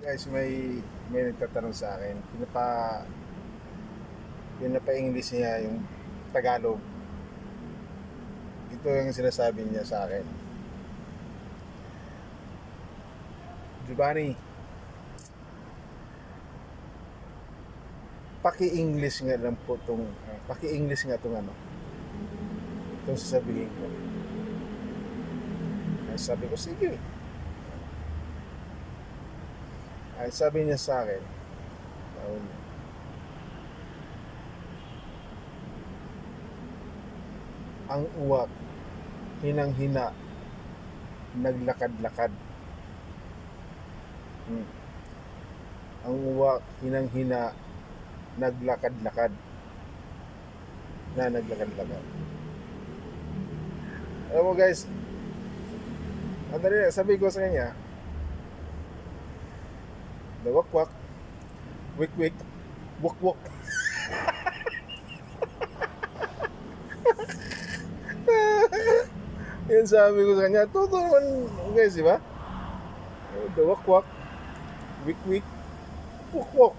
Guys, may nagtatanong sa akin. Pinapa-English niya yung Tagalog. Ito yung sinasabi niya sa akin. Giovanni, paki-English nga lang po paki-English nga tong itong sasabihin ko. Ay, sabi ko, sige. Ay, sabi niya sa akin, ang uwak, hinang-hina, naglakad-lakad. Hmm. Ang uwak, hinang-hina, naglakad-lakad. Naglakad-lakad. Alam mo guys, sabi ko sa kanya, dawakwak, wik-wik, wuk-wuk. Yan sabi ko sa kanya, totoo naman guys, di ba? Dawakwak, wik-wik, wuk-wuk.